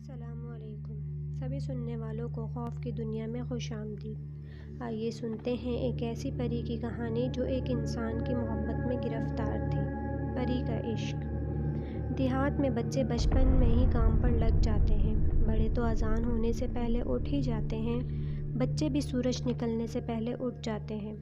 السلام علیکم سبھی سننے والوں کو خوف کی دنیا میں خوش آمدید۔ آئیے سنتے ہیں ایک ایسی پری کی کہانی جو ایک انسان کی محبت میں گرفتار تھی۔ پری کا عشق۔ دیہات میں بچے بچپن میں ہی کام پر لگ جاتے ہیں، بڑے تو اذان ہونے سے پہلے اٹھ ہی جاتے ہیں، بچے بھی سورج نکلنے سے پہلے اٹھ جاتے ہیں۔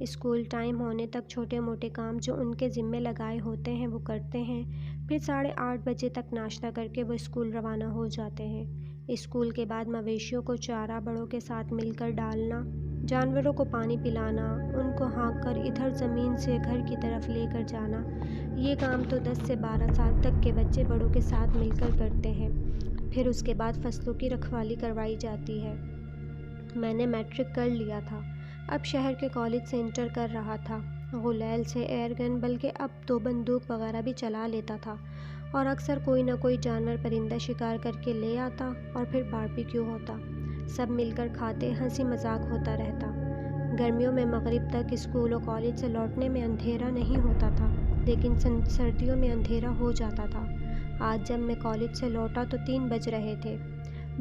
اسکول ٹائم ہونے تک چھوٹے موٹے کام جو ان کے ذمے لگائے ہوتے ہیں وہ کرتے ہیں، پھر 8:30 بجے تک ناشتہ کر کے وہ اسکول روانہ ہو جاتے ہیں۔ اسکول کے بعد مویشیوں کو چارہ بڑوں کے ساتھ مل کر ڈالنا، جانوروں کو پانی پلانا، ان کو ہانک کر ادھر زمین سے گھر کی طرف لے کر جانا، یہ کام تو 10 سے 12 سال تک کے بچے بڑوں کے ساتھ مل کر کرتے ہیں۔ پھر اس کے بعد فصلوں کی رکھوالی کروائی جاتی ہے۔ میں نے میٹرک کر لیا تھا، اب شہر کے کالج سے انٹر کر رہا تھا۔ غلیل سے ایئر گن بلکہ اب تو بندوق وغیرہ بھی چلا لیتا تھا، اور اکثر کوئی نہ کوئی جانور پرندہ شکار کر کے لے آتا اور پھر باربیکیو ہوتا، سب مل کر کھاتے، ہنسی مذاق ہوتا رہتا۔ گرمیوں میں مغرب تک اسکول و کالج سے لوٹنے میں اندھیرا نہیں ہوتا تھا، لیکن سردیوں میں اندھیرا ہو جاتا تھا۔ آج جب میں کالج سے لوٹا تو 3 بج رہے تھے۔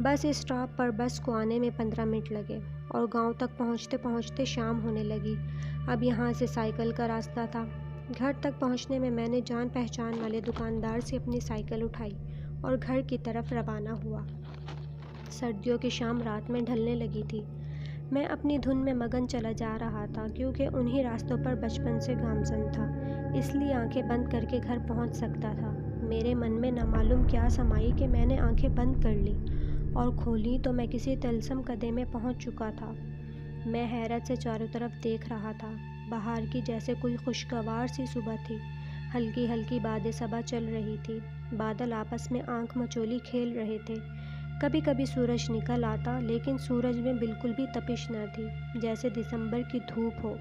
بس اسٹاپ پر بس کو آنے میں 15 منٹ لگے اور گاؤں تک پہنچتے پہنچتے شام ہونے لگی۔ اب یہاں سے سائیکل کا راستہ تھا۔ گھر تک پہنچنے میں نے جان پہچان والے دکاندار سے اپنی سائیکل اٹھائی اور گھر کی طرف روانہ ہوا۔ سردیوں کی شام رات میں ڈھلنے لگی تھی۔ میں اپنی دھن میں مگن چلا جا رہا تھا، کیونکہ انہی راستوں پر بچپن سے گامزن تھا، اس لیے آنکھیں بند کر کے گھر پہنچ سکتا تھا۔ میرے من میں نامعلوم کیا سمائی کہ میں نے آنکھیں بند کر لیں اور کھولیں تو میں کسی طلسم کدے میں پہنچ چکا تھا۔ میں حیرت سے چاروں طرف دیکھ رہا تھا۔ بہار کی جیسے کوئی خوشگوار سی صبح تھی، ہلکی ہلکی باد صبا چل رہی تھی، بادل آپس میں آنکھ مچولی کھیل رہے تھے۔ کبھی کبھی سورج نکل آتا، لیکن سورج میں بالکل بھی تپش نہ تھی، جیسے دسمبر کی دھوپ ہو۔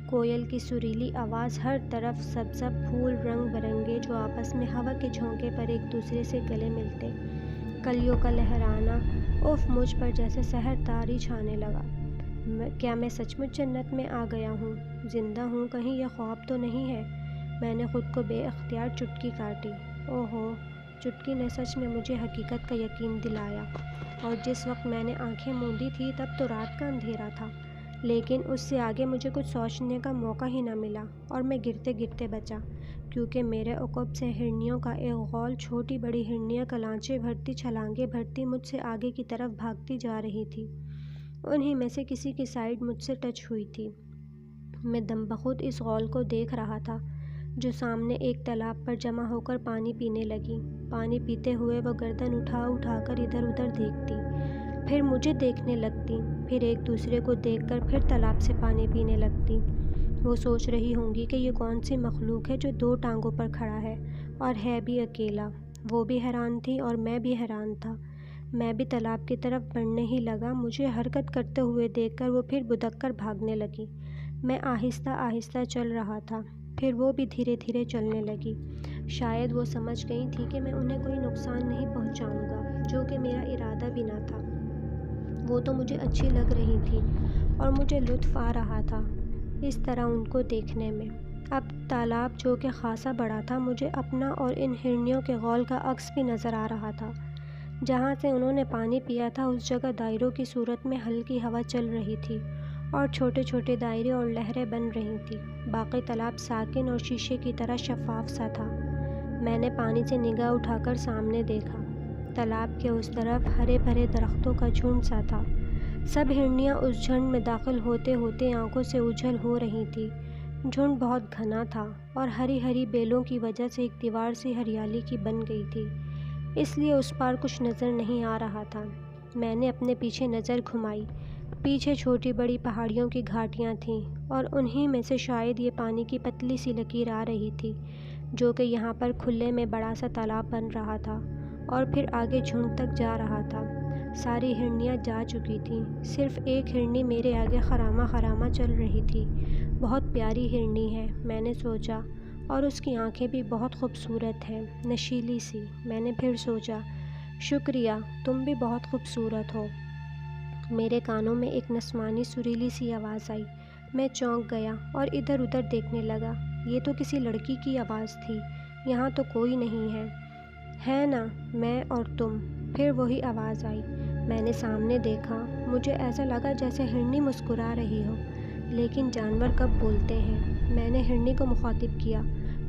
کوئل کی سریلی آواز، ہر طرف سبز پھول رنگ برنگے جو آپس میں ہوا کے جھونکے پر ایک دوسرے سے گلے ملتے، کلیوں کا لہرانا، اف مجھ پر جیسے سحر تاری چھانے لگا۔ کیا میں سچ مچ جنت میں آ گیا ہوں؟ زندہ ہوں کہیں یہ خواب تو نہیں ہے؟ میں نے خود کو بے اختیار چٹکی کاٹی۔ اوہو، چٹکی نے سچ میں مجھے حقیقت کا یقین دلایا، اور جس وقت میں نے آنکھیں موندی تھی تب تو رات کا اندھیرا تھا، لیکن اس سے آگے مجھے کچھ سوچنے کا موقع ہی نہ ملا اور میں گرتے گرتے بچا، کیونکہ میرے عقب سے ہرنیوں کا ایک غول، چھوٹی بڑی ہرنیاں کلانچے بھرتی چھلانگیں بھرتی مجھ سے آگے کی طرف بھاگتی جا رہی تھی۔ انہی میں سے کسی کی سائیڈ مجھ سے ٹچ ہوئی تھی۔ میں دم بخود اس غول کو دیکھ رہا تھا جو سامنے ایک تالاب پر جمع ہو کر پانی پینے لگی۔ پانی پیتے ہوئے وہ گردن اٹھا اٹھا کر ادھر ادھر دیکھتی، پھر مجھے دیکھنے لگتی، پھر ایک دوسرے کو دیکھ کر پھر تالاب سے پانی پینے لگتی۔ وہ سوچ رہی ہوں گی کہ یہ کون سی مخلوق ہے جو 2 ٹانگوں پر کھڑا ہے اور ہے بھی اکیلا۔ وہ بھی حیران تھی اور میں بھی حیران تھا۔ میں بھی تالاب کی طرف بڑھنے ہی لگا۔ مجھے حرکت کرتے ہوئے دیکھ کر وہ پھر بدک کر بھاگنے لگی۔ میں آہستہ آہستہ چل رہا تھا، پھر وہ بھی دھیرے دھیرے چلنے لگی۔ شاید وہ سمجھ گئی تھی کہ میں انہیں کوئی نقصان نہیں پہنچاؤں گا، جو کہ میرا ارادہ بھی نہ تھا۔ وہ تو مجھے اچھی لگ رہی تھی اور مجھے لطف آ رہا تھا اس طرح ان کو دیکھنے میں۔ اب تالاب جو کہ خاصا بڑا تھا، مجھے اپنا اور ان ہرنیوں کے غول کا عکس بھی نظر آ رہا تھا۔ جہاں سے انہوں نے پانی پیا تھا اس جگہ دائروں کی صورت میں ہلکی ہوا چل رہی تھی اور چھوٹے چھوٹے دائرے اور لہریں بن رہی تھیں۔ باقی تالاب ساکن اور شیشے کی طرح شفاف سا تھا۔ میں نے پانی سے نگاہ اٹھا کر سامنے دیکھا۔ تالاب کے اس طرف ہرے بھرے درختوں کا جھنڈ سا تھا۔ سب ہرنیاں اس جھنڈ میں داخل ہوتے ہوتے آنکھوں سے اوجھل ہو رہی تھیں۔ جھنڈ بہت گھنا تھا اور ہری ہری بیلوں کی وجہ سے ایک دیوار سی ہریالی کی بن گئی تھی، اس لیے اس پار کچھ نظر نہیں آ رہا تھا۔ میں نے اپنے پیچھے نظر گھمائی۔ پیچھے چھوٹی بڑی پہاڑیوں کی گھاٹیاں تھیں اور انہی میں سے شاید یہ پانی کی پتلی سی لکیر آ رہی تھی، جو کہ یہاں پر کھلے میں بڑا سا تالاب بن رہا تھا اور پھر آگے جھنڈ تک جا رہا تھا۔ ساری ہرنیاں جا چکی تھیں، صرف ایک ہرنی میرے آگے خرامہ خرامہ چل رہی تھی۔ بہت پیاری ہرنی ہے، میں نے سوچا، اور اس کی آنکھیں بھی بہت خوبصورت ہیں، نشیلی سی۔ میں نے پھر سوچا، شکریہ، تم بھی بہت خوبصورت ہو۔ میرے کانوں میں ایک نسوانی سریلی سی آواز آئی۔ میں چونک گیا اور ادھر ادھر دیکھنے لگا۔ یہ تو کسی لڑکی کی آواز تھی۔ یہاں تو کوئی نہیں ہے نا، میں اور تم، پھر وہی آواز آئی۔ میں نے سامنے دیکھا، مجھے ایسا لگا جیسے ہرنی مسکرا رہی ہو، لیکن جانور کب بولتے ہیں؟ میں نے ہرنی کو مخاطب کیا،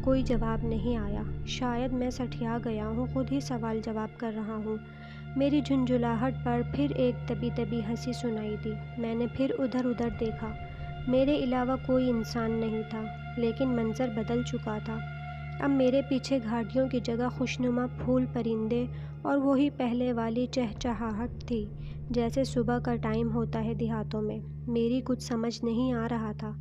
کوئی جواب نہیں آیا۔ شاید میں سٹھیا گیا ہوں، خود ہی سوال جواب کر رہا ہوں۔ میری جھنجھلاہٹ پر پھر ایک دبی دبی ہنسی سنائی دی۔ میں نے پھر ادھر ادھر دیکھا، میرے علاوہ کوئی انسان نہیں تھا، لیکن منظر بدل چکا تھا۔ اب میرے پیچھے گھاٹیوں کی جگہ خوشنما پھول، پرندے اور وہی پہلے والی چہچہاہٹ تھی، جیسے صبح کا ٹائم ہوتا ہے دیہاتوں میں۔ میری کچھ سمجھ نہیں آ رہا تھا۔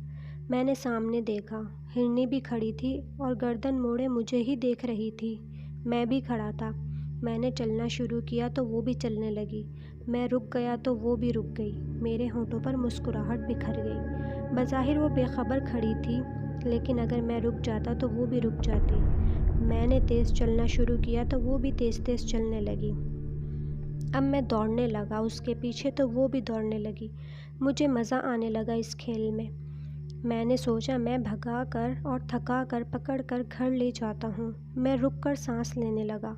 میں نے سامنے دیکھا، ہرنی بھی کھڑی تھی اور گردن موڑے مجھے ہی دیکھ رہی تھی۔ میں بھی کھڑا تھا۔ میں نے چلنا شروع کیا تو وہ بھی چلنے لگی۔ میں رک گیا تو وہ بھی رک گئی۔ میرے ہونٹوں پر مسکراہٹ بکھر گئی۔ بظاہر وہ بے خبر کھڑی تھی، لیکن اگر میں رک جاتا تو وہ بھی رک جاتی۔ میں نے تیز چلنا شروع کیا تو وہ بھی تیز تیز چلنے لگی۔ اب میں دوڑنے لگا اس کے پیچھے تو وہ بھی دوڑنے لگی۔ مجھے مزہ آنے لگا اس کھیل میں۔ میں نے سوچا میں بھگا کر اور تھکا کر پکڑ کر گھر لے جاتا ہوں۔ میں رک کر سانس لینے لگا۔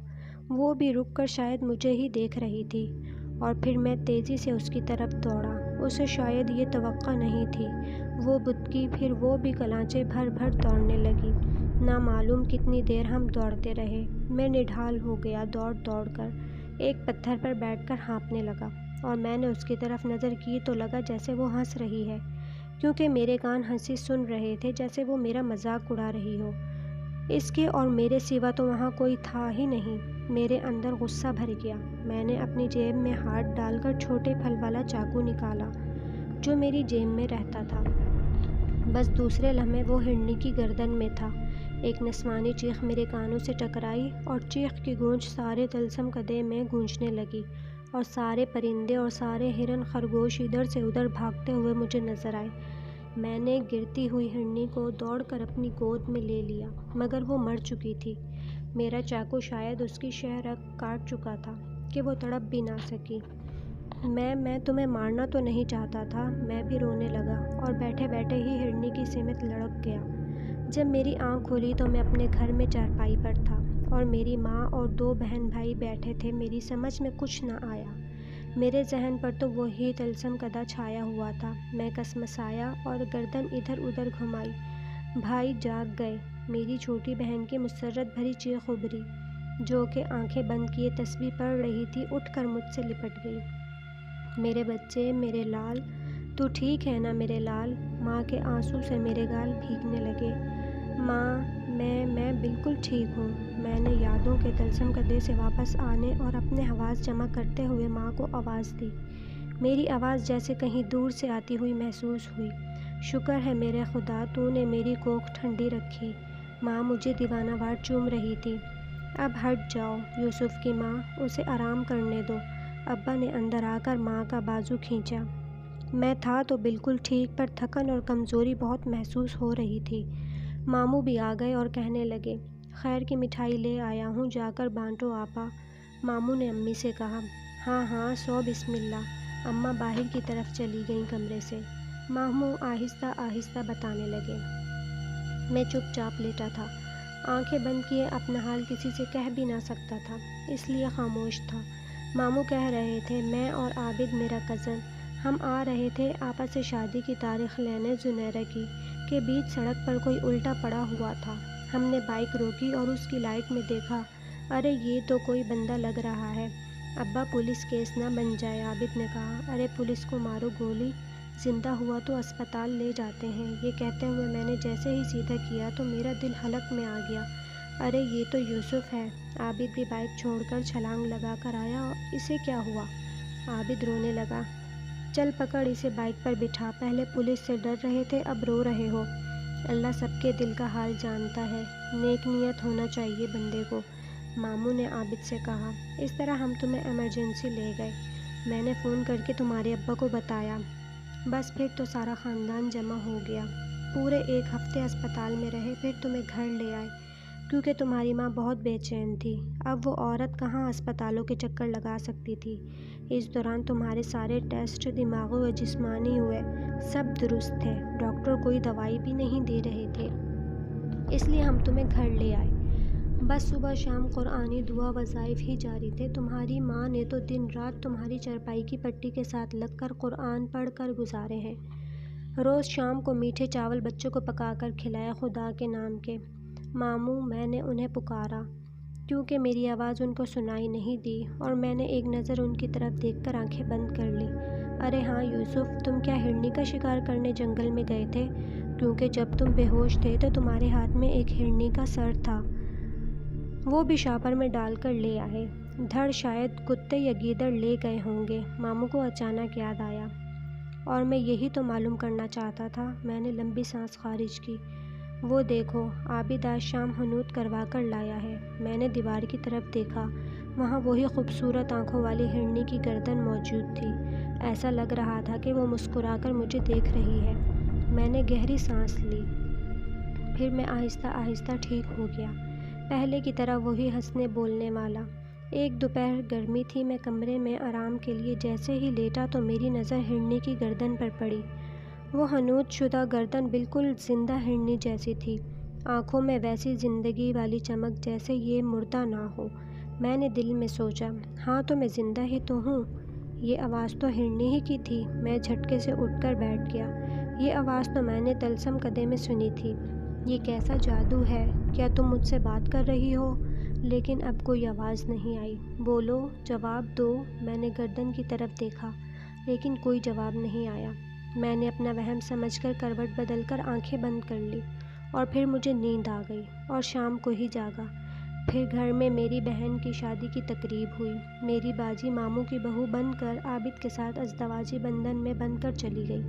وہ بھی رک کر شاید مجھے ہی دیکھ رہی تھی، اور پھر میں تیزی سے اس کی طرف دوڑا۔ اسے شاید یہ توقع نہیں تھی۔ وہ بدکی، پھر وہ بھی کلانچے بھر بھر دوڑنے لگی۔ نہ معلوم کتنی دیر ہم دوڑتے رہے۔ میں نڈھال ہو گیا دوڑ دوڑ کر۔ ایک پتھر پر بیٹھ کر ہانپنے لگا، اور میں نے اس کی طرف نظر کی تو لگا جیسے وہ ہنس رہی ہے، کیونکہ میرے کان ہنسی سن رہے تھے، جیسے وہ میرا مذاق اڑا رہی ہو۔ اس کے اور میرے سوا تو وہاں کوئی تھا ہی نہیں۔ میرے اندر غصہ بھر گیا۔ میں نے اپنی جیب میں ہاتھ ڈال کر چھوٹے پھل والا چاقو نکالا، جو میری جیب میں رہتا تھا۔ بس دوسرے لمحے وہ ہرنی کی گردن میں تھا۔ ایک نسوانی چیخ میرے کانوں سے ٹکرائی، اور چیخ کی گونج سارے طلسم کدے میں گونجنے لگی، اور سارے پرندے اور سارے ہرن خرگوش ادھر سے ادھر بھاگتے ہوئے مجھے نظر آئے۔ میں نے گرتی ہوئی ہرنی کو دوڑ کر اپنی گود میں لے لیا، مگر وہ مر چکی تھی۔ میرا چاقو شاید اس کی شہ رگ کاٹ چکا تھا کہ وہ تڑپ بھی نہ سکی۔ میں تمہیں مارنا تو نہیں چاہتا تھا۔ میں بھی رونے لگا، اور بیٹھے بیٹھے ہی ہرنی کی سمت لڑک گیا۔ جب میری آنکھ کھلی تو میں اپنے گھر میں چارپائی پر تھا، اور میری ماں اور 2 بہن بھائی بیٹھے تھے۔ میری سمجھ میں کچھ نہ آیا۔ میرے ذہن پر تو وہی طلسم کدہ چھایا ہوا تھا۔ میں کسمسایا اور گردن ادھر ادھر گھمائی۔ بھائی جاگ گئے۔ میری چھوٹی بہن کی مسرت بھری چیخ ابھری، جو کہ آنکھیں بند کیے تسبیح پڑھ رہی تھی، اٹھ کر مجھ سے لپٹ گئی۔ میرے بچے، میرے لال، تو ٹھیک ہے نا میرے لال؟ ماں کے آنسو سے میرے گال بھیگنے لگے۔ ماں، میں بالکل ٹھیک ہوں۔ میں نے یادوں کے طلسم کدے سے واپس آنے اور اپنے حواس جمع کرتے ہوئے ماں کو آواز دی۔ میری آواز جیسے کہیں دور سے آتی ہوئی محسوس ہوئی۔ شکر ہے میرے خدا، تو نے میری کوکھ ٹھنڈی رکھی۔ ماں مجھے دیوانہ وار چوم رہی تھی۔ اب ہٹ جاؤ یوسف کی ماں، اسے آرام کرنے دو۔ ابا نے اندر آ کر ماں کا بازو کھینچا۔ میں تھا تو بالکل ٹھیک، پر تھکن اور کمزوری بہت محسوس ہو رہی تھی۔ ماموں بھی آ گئے اور کہنے لگے، خیر کی مٹھائی لے آیا ہوں، جا کر بانٹو آپا۔ ماموں نے امی سے کہا۔ ہاں ہاں، سو بسم اللہ۔ اماں باہر کی طرف چلی گئیں کمرے سے۔ ماموں آہستہ آہستہ بتانے لگے۔ میں چپ چاپ لیٹا تھا، آنکھیں بند کیے اپنا حال کسی سے کہہ بھی نہ سکتا تھا، اس لیے خاموش تھا۔ ماموں کہہ رہے تھے، میں اور عابد، میرا کزن، ہم آ رہے تھے آپا سے شادی کی تاریخ لینے زنیرہ کی، کہ بیچ سڑک پر کوئی الٹا پڑا ہوا تھا۔ ہم نے بائک روکی اور اس کی لائٹ میں دیکھا، ارے یہ تو کوئی بندہ لگ رہا ہے۔ ابا پولیس کیس نہ بن جائے، عابد نے کہا۔ ارے پولیس کو مارو گولی، زندہ ہوا تو اسپتال لے جاتے ہیں۔ یہ کہتے ہوئے میں نے جیسے ہی سیدھا کیا تو میرا دل حلق میں آ گیا۔ ارے یہ تو یوسف ہے۔ عابد بھی بائک چھوڑ کر چھلانگ لگا کر آیا۔ اسے کیا ہوا؟ عابد رونے لگا۔ چل پکڑ اسے بائک پر بٹھا، پہلے پولیس سے ڈر رہے تھے، اب رو رہے ہو۔ اللہ سب کے دل کا حال جانتا ہے، نیک نیت ہونا چاہیے بندے کو، ماموں نے عابد سے کہا۔ اس طرح ہم تمہیں ایمرجنسی لے گئے۔ میں نے فون کر کے تمہارے ابا کو بتایا، بس پھر تو سارا خاندان جمع ہو گیا۔ پورے 1 ہفتے اسپتال میں رہے، پھر تمہیں گھر لے آئے، کیونکہ تمہاری ماں بہت بے چین تھی۔ اب وہ عورت کہاں اسپتالوں کے چکر لگا سکتی تھی۔ اس دوران تمہارے سارے ٹیسٹ دماغی و جسمانی ہوئے، سب درست تھے، ڈاکٹر کوئی دوائی بھی نہیں دے رہے تھے، اس لیے ہم تمہیں گھر لے آئے۔ بس صبح شام قرآنی دعا وظائف ہی جاری تھے۔ تمہاری ماں نے تو دن رات تمہاری چارپائی کی پٹی کے ساتھ لگ کر قرآن پڑھ کر گزارے ہیں۔ روز شام کو میٹھے چاول بچوں کو پکا کر کھلائے خدا کے نام کے۔ ماموں، میں نے انہیں پکارا کیونکہ میری آواز ان کو سنائی نہیں دی، اور میں نے ایک نظر ان کی طرف دیکھ کر آنکھیں بند کر لیں۔ ارے ہاں یوسف، تم کیا ہرنی کا شکار کرنے جنگل میں گئے تھے؟ کیونکہ جب تم بے ہوش تھے تو تمہارے ہاتھ میں ایک ہرنی کا سر تھا، وہ بھی شاپر میں ڈال کر لے آئے۔ دھڑ شاید کتے یا گیدڑ لے گئے ہوں گے۔ ماموں کو اچانک یاد آیا، اور میں یہی تو معلوم کرنا چاہتا تھا۔ میں نے لمبی سانس خارج کی۔ وہ دیکھو، عابد آج شام حنوط کروا کر لایا ہے۔ میں نے دیوار کی طرف دیکھا، وہاں وہی خوبصورت آنکھوں والی ہرنی کی گردن موجود تھی۔ ایسا لگ رہا تھا کہ وہ مسکرا کر مجھے دیکھ رہی ہے۔ میں نے گہری سانس لی، پھر میں آہستہ آہستہ ٹھیک ہو گیا، پہلے کی طرح وہی ہنسنے بولنے والا۔ ایک دوپہر گرمی تھی، میں کمرے میں آرام کے لیے جیسے ہی لیٹا تو میری نظر ہرنی کی گردن پر پڑی۔ وہ حنوط شدہ گردن بالکل زندہ ہرنی جیسی تھی، آنکھوں میں ویسی زندگی والی چمک جیسے یہ مردہ نہ ہو۔ میں نے دل میں سوچا، ہاں تو میں زندہ ہی تو ہوں، یہ آواز تو ہرنی ہی کی تھی۔ میں جھٹکے سے اٹھ کر بیٹھ گیا۔ یہ آواز تو میں نے طلسم کدے میں سنی تھی۔ یہ کیسا جادو ہے؟ کیا تم مجھ سے بات کر رہی ہو؟ لیکن اب کوئی آواز نہیں آئی۔ بولو، جواب دو۔ میں نے گردن کی طرف دیکھا، لیکن کوئی جواب نہیں آیا۔ میں نے اپنا وہم سمجھ کر کروٹ بدل کر آنکھیں بند کر لی، اور پھر مجھے نیند آ گئی اور شام کو ہی جاگا۔ پھر گھر میں میری بہن کی شادی کی تقریب ہوئی۔ میری باجی ماموں کی بہو بن کر عابد کے ساتھ ازدواجی بندھن میں بندھ کر چلی گئی۔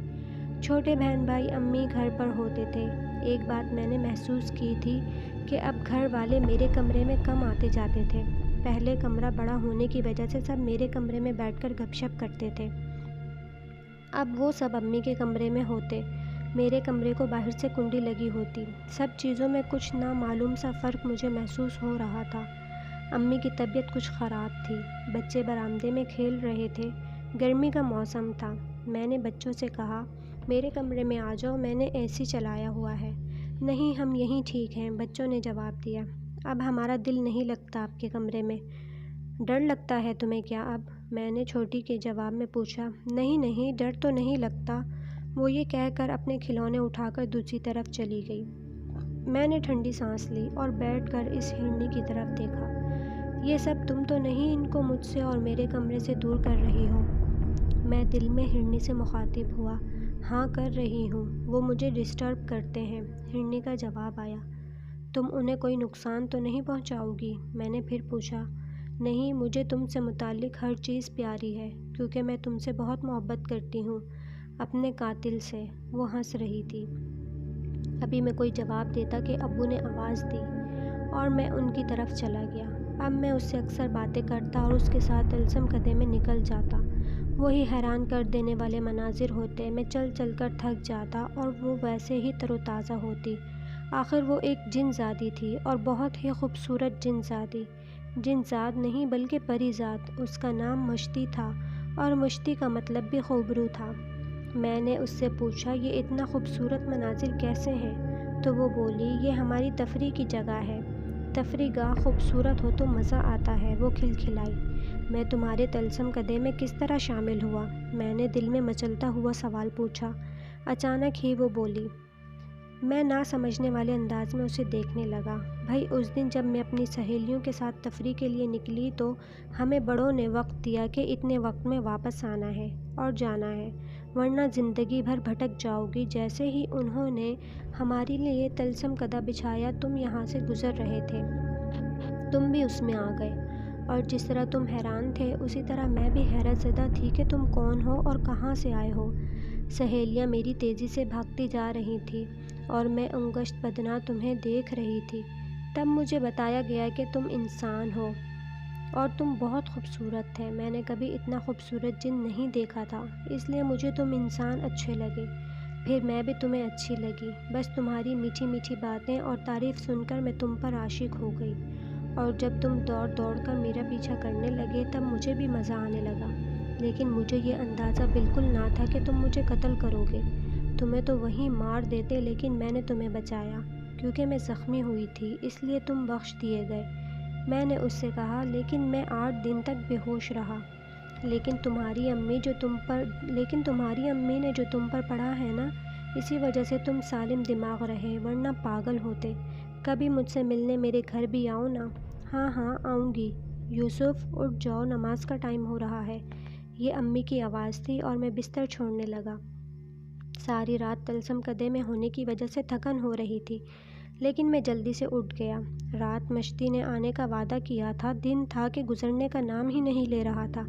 چھوٹے بہن بھائی امی گھر پر ہوتے تھے۔ ایک بات میں نے محسوس کی تھی کہ اب گھر والے میرے کمرے میں کم آتے جاتے تھے۔ پہلے کمرہ بڑا ہونے کی وجہ سے سب میرے کمرے میں بیٹھ کر گپ شپ کرتے تھے، اب وہ سب امی کے کمرے میں ہوتے، میرے کمرے کو باہر سے کنڈی لگی ہوتی۔ سب چیزوں میں کچھ نامعلوم سا فرق مجھے محسوس ہو رہا تھا۔ امی کی طبیعت کچھ خراب تھی، بچے برآمدے میں کھیل رہے تھے، گرمی کا موسم تھا۔ میں نے بچوں سے کہا، میرے کمرے میں آ جاؤ، میں نے اے سی چلایا ہوا ہے۔ نہیں، ہم یہیں ٹھیک ہیں، بچوں نے جواب دیا۔ اب ہمارا دل نہیں لگتا آپ کے کمرے میں۔ ڈر لگتا ہے تمہیں کیا اب؟ میں نے چھوٹی کے جواب میں پوچھا۔ نہیں نہیں، ڈر تو نہیں لگتا، وہ یہ کہہ کر اپنے کھلونے اٹھا کر دوسری طرف چلی گئی۔ میں نے ٹھنڈی سانس لی اور بیٹھ کر اس ہرنی کی طرف دیکھا۔ یہ سب تم تو نہیں ان کو مجھ سے اور میرے کمرے سے دور کر رہی ہو؟ میں دل میں ہرنی سے مخاطب ہوا۔ ہاں کر رہی ہوں، وہ مجھے ڈسٹرب کرتے ہیں، ہرنی کا جواب آیا۔ تم انہیں کوئی نقصان تو نہیں پہنچاؤ گی؟ میں نے پھر پوچھا۔ نہیں، مجھے تم سے متعلق ہر چیز پیاری ہے، کیونکہ میں تم سے بہت محبت کرتی ہوں، اپنے قاتل سے۔ وہ ہنس رہی تھی۔ ابھی میں کوئی جواب دیتا کہ ابو نے آواز دی اور میں ان کی طرف چلا گیا۔ اب میں اس سے اکثر باتیں کرتا اور اس کے ساتھ طلسم کدے میں نکل جاتا۔ وہی حیران کر دینے والے مناظر ہوتے، میں چل چل کر تھک جاتا اور وہ ویسے ہی تر و تازہ ہوتی۔ آخر وہ ایک جن زادی تھی، اور بہت ہی خوبصورت جن زادی۔ جن زاد نہیں بلکہ پری زاد۔ اس کا نام مشتی تھا، اور مشتی کا مطلب بھی خوبرو تھا۔ میں نے اس سے پوچھا، یہ اتنا خوبصورت مناظر کیسے ہیں؟ تو وہ بولی، یہ ہماری تفریح کی جگہ ہے۔ تفریح گاہ خوبصورت ہو تو مزہ آتا ہے، وہ کھلکھلائی۔ میں تمہارے طلسم کدے میں کس طرح شامل ہوا؟ میں نے دل میں مچلتا ہوا سوال پوچھا۔ اچانک ہی وہ بولی۔ میں نہ سمجھنے والے انداز میں اسے دیکھنے لگا۔ بھائی، اس دن جب میں اپنی سہیلیوں کے ساتھ تفریح کے لیے نکلی تو ہمیں بڑوں نے وقت دیا کہ اتنے وقت میں واپس آنا ہے اور جانا ہے، ورنہ زندگی بھر بھٹک جاؤ گی۔ جیسے ہی انہوں نے ہمارے لیے طلسم کدہ بچھایا، تم یہاں سے گزر رہے تھے، تم بھی اس میں آ گئے، اور جس طرح تم حیران تھے اسی طرح میں بھی حیرت زدہ تھی کہ تم کون ہو اور کہاں سے آئے ہو۔ سہیلیاں میری تیزی سے بھاگتی جا رہی تھیں، اور میں انگشت بدنا تمہیں دیکھ رہی تھی۔ تب مجھے بتایا گیا کہ تم انسان ہو اور تم بہت خوبصورت تھے۔ میں نے کبھی اتنا خوبصورت جن نہیں دیکھا تھا، اس لیے مجھے تم انسان اچھے لگے۔ پھر میں بھی تمہیں اچھی لگی، بس تمہاری میٹھی میٹھی باتیں اور تعریف سن کر میں تم پر عاشق ہو گئی، اور جب تم دوڑ دوڑ کر میرا پیچھا کرنے لگے تب مجھے بھی مزہ آنے لگا۔ لیکن مجھے یہ اندازہ بالکل نہ تھا کہ تم مجھے قتل کرو گے، تمہیں تو وہیں مار دیتے، لیکن میں نے تمہیں بچایا کیونکہ میں زخمی ہوئی تھی اس لیے تم بخش دیے گئے۔ میں نے اس سے کہا لیکن میں 8 دن تک بے ہوش رہا۔ لیکن تمہاری امی نے جو تم پر پڑھا ہے نا، اسی وجہ سے تم سالم دماغ رہے، ورنہ پاگل ہوتے۔ کبھی مجھ سے ملنے میرے گھر بھی آؤ نا۔ ہاں ہاں آؤں گی۔ یوسف اٹھ جاؤ، نماز کا ٹائم ہو رہا ہے۔ یہ امی کی آواز تھی اور میں بستر چھوڑنے لگا۔ ساری رات طلسم قدے میں ہونے کی وجہ سے تھکن ہو رہی تھی، لیکن میں جلدی سے اٹھ گیا۔ رات مشتی نے آنے کا وعدہ کیا تھا، دن تھا کہ گزرنے کا نام ہی نہیں لے رہا تھا۔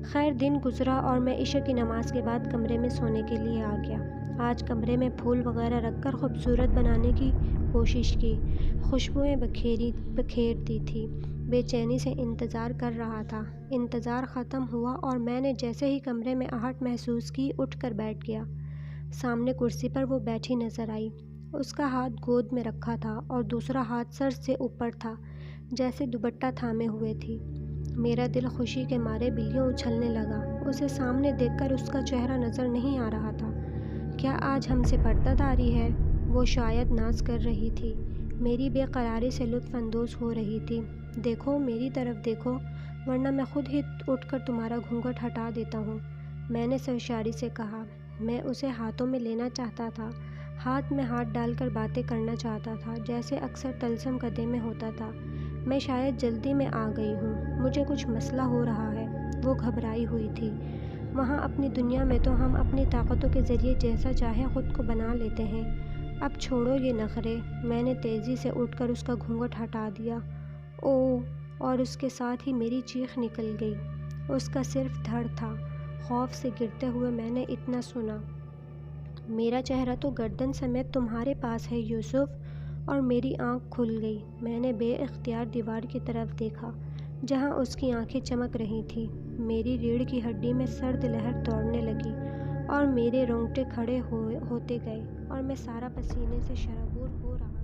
خیر دن گزرا اور میں عشاء کی نماز کے بعد کمرے میں سونے کے لیے آ گیا۔ آج کمرے میں پھول وغیرہ رکھ کر خوبصورت بنانے کی کوشش کی، خوشبوئیں بکھیرتی تھی۔ بے چینی سے انتظار کر رہا تھا۔ انتظار ختم ہوا اور میں نے جیسے ہی کمرے میں آہٹ محسوس کی، اٹھ کر بیٹھ گیا۔ سامنے کرسی پر وہ بیٹھی نظر آئی۔ اس کا ہاتھ گود میں رکھا تھا اور دوسرا ہاتھ سر سے اوپر تھا، جیسے دوپٹہ تھامے ہوئے تھی۔ میرا دل خوشی کے مارے بلیوں اچھلنے لگا۔ اسے سامنے دیکھ کر اس کا چہرہ نظر نہیں آ رہا تھا۔ کیا آج ہم سے پردہ داری ہے؟ وہ شاید ناز کر رہی تھی، میری بے قراری سے لطف اندوز ہو رہی تھی۔ دیکھو میری طرف دیکھو، ورنہ میں خود ہی اٹھ کر تمہارا گھونگھٹ ہٹا دیتا ہوں، میں نے سرشاری سے کہا۔ میں اسے ہاتھوں میں لینا چاہتا تھا، ہاتھ میں ہاتھ ڈال کر باتیں کرنا چاہتا تھا، جیسے اکثر طلسم قدے میں ہوتا تھا۔ میں شاید جلدی میں آ گئی ہوں، مجھے کچھ مسئلہ ہو رہا ہے۔ وہ گھبرائی ہوئی تھی۔ وہاں اپنی دنیا میں تو ہم اپنی طاقتوں کے ذریعے جیسا چاہے خود کو بنا لیتے ہیں، اب چھوڑو یہ نخرے۔ میں نے تیزی سے اٹھ کر اس کا گھونگھٹ ہٹا دیا۔ اوہ! اور اس کے ساتھ ہی میری چیخ نکل گئی۔ اس کا صرف دھڑ تھا۔ خوف سے گرتے ہوئے میں نے اتنا سنا، میرا چہرہ تو گردن سمیت تمہارے پاس ہے یوسف۔ اور میری آنکھ کھل گئی۔ میں نے بے اختیار دیوار کی طرف دیکھا، جہاں اس کی آنکھیں چمک رہی تھیں۔ میری ریڑھ کی ہڈی میں سرد لہر دوڑنے لگی اور میرے رونگٹے کھڑے ہوتے گئے اور میں سارا پسینے سے شرابور ہو رہا